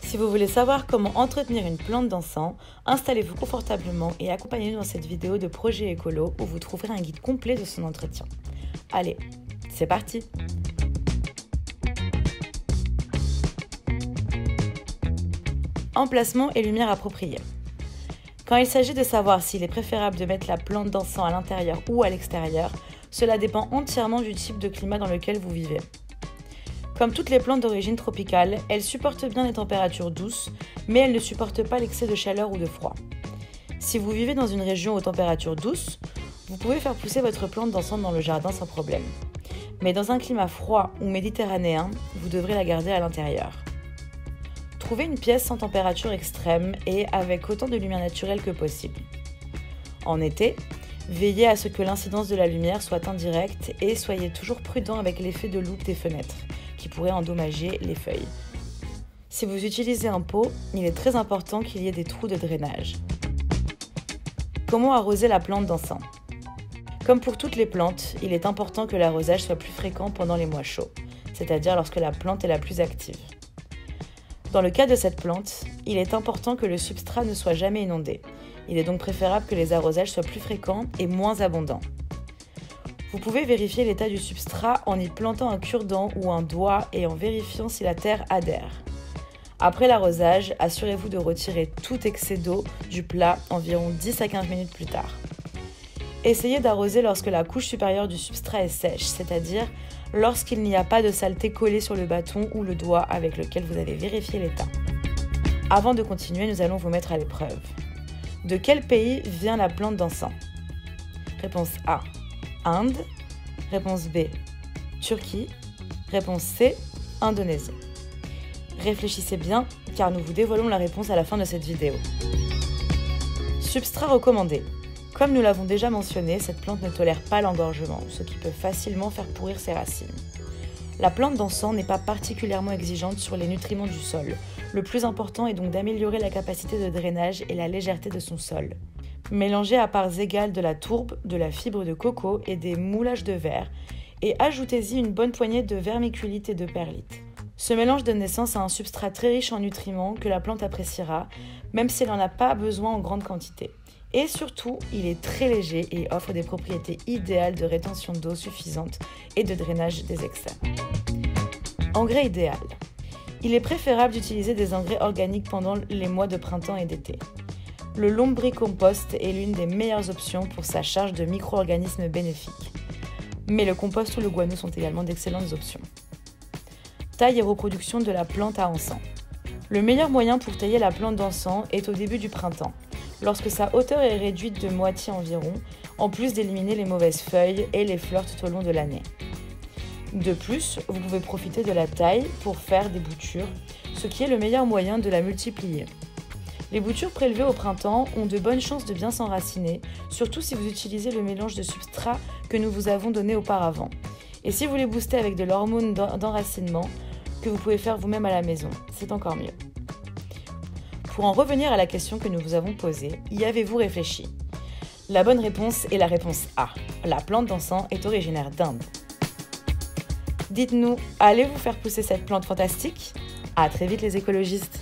Si vous voulez savoir comment entretenir une plante d'encens, installez-vous confortablement et accompagnez-nous dans cette vidéo de projet écolo où vous trouverez un guide complet de son entretien. Allez, c'est parti! Emplacement et lumière appropriée. Quand il s'agit de savoir s'il est préférable de mettre la plante d'encens à l'intérieur ou à l'extérieur, cela dépend entièrement du type de climat dans lequel vous vivez. Comme toutes les plantes d'origine tropicale, elles supportent bien les températures douces, mais elles ne supportent pas l'excès de chaleur ou de froid. Si vous vivez dans une région aux températures douces, vous pouvez faire pousser votre plante d'encens dans le jardin sans problème. Mais dans un climat froid ou méditerranéen, vous devrez la garder à l'intérieur. Trouvez une pièce sans température extrême et avec autant de lumière naturelle que possible. En été, veillez à ce que l'incidence de la lumière soit indirecte et soyez toujours prudent avec l'effet de loupe des fenêtres, qui pourrait endommager les feuilles. Si vous utilisez un pot, il est très important qu'il y ait des trous de drainage. Comment arroser la plante d'encens ? Comme pour toutes les plantes, il est important que l'arrosage soit plus fréquent pendant les mois chauds, c'est-à-dire lorsque la plante est la plus active. Dans le cas de cette plante, il est important que le substrat ne soit jamais inondé. Il est donc préférable que les arrosages soient plus fréquents et moins abondants. Vous pouvez vérifier l'état du substrat en y plantant un cure-dent ou un doigt et en vérifiant si la terre adhère. Après l'arrosage, assurez-vous de retirer tout excès d'eau du plat environ 10 à 15 minutes plus tard. Essayez d'arroser lorsque la couche supérieure du substrat est sèche, c'est-à-dire lorsqu'il n'y a pas de saleté collée sur le bâton ou le doigt avec lequel vous avez vérifié l'état. Avant de continuer, nous allons vous mettre à l'épreuve. De quel pays vient la plante d'encens ? Réponse A. Inde. Réponse B. Turquie. Réponse C. Indonésie. Réfléchissez bien, car nous vous dévoilons la réponse à la fin de cette vidéo. Substrat recommandé. Comme nous l'avons déjà mentionné, cette plante ne tolère pas l'engorgement, ce qui peut facilement faire pourrir ses racines. La plante d'encens n'est pas particulièrement exigeante sur les nutriments du sol. Le plus important est donc d'améliorer la capacité de drainage et la légèreté de son sol. Mélangez à parts égales de la tourbe, de la fibre de coco et des moulages de verre et ajoutez-y une bonne poignée de vermiculite et de perlite. Ce mélange donne naissance à un substrat très riche en nutriments que la plante appréciera, même si elle n'en a pas besoin en grande quantité. Et surtout, il est très léger et offre des propriétés idéales de rétention d'eau suffisante et de drainage des excès. Engrais idéal. Il est préférable d'utiliser des engrais organiques pendant les mois de printemps et d'été. Le lombricompost est l'une des meilleures options pour sa charge de micro-organismes bénéfiques. Mais le compost ou le guano sont également d'excellentes options. Taille et reproduction de la plante à encens. Le meilleur moyen pour tailler la plante d'encens est au début du printemps, lorsque sa hauteur est réduite de moitié environ, en plus d'éliminer les mauvaises feuilles et les fleurs tout au long de l'année. De plus, vous pouvez profiter de la taille pour faire des boutures, ce qui est le meilleur moyen de la multiplier. Les boutures prélevées au printemps ont de bonnes chances de bien s'enraciner, surtout si vous utilisez le mélange de substrat que nous vous avons donné auparavant. Et si vous les boostez avec de l'hormone d'enracinement que vous pouvez faire vous-même à la maison, c'est encore mieux. Pour en revenir à la question que nous vous avons posée, y avez-vous réfléchi ? La bonne réponse est la réponse A. La plante d'encens est originaire d'Inde. Dites-nous, allez-vous faire pousser cette plante fantastique ? À très vite les écologistes !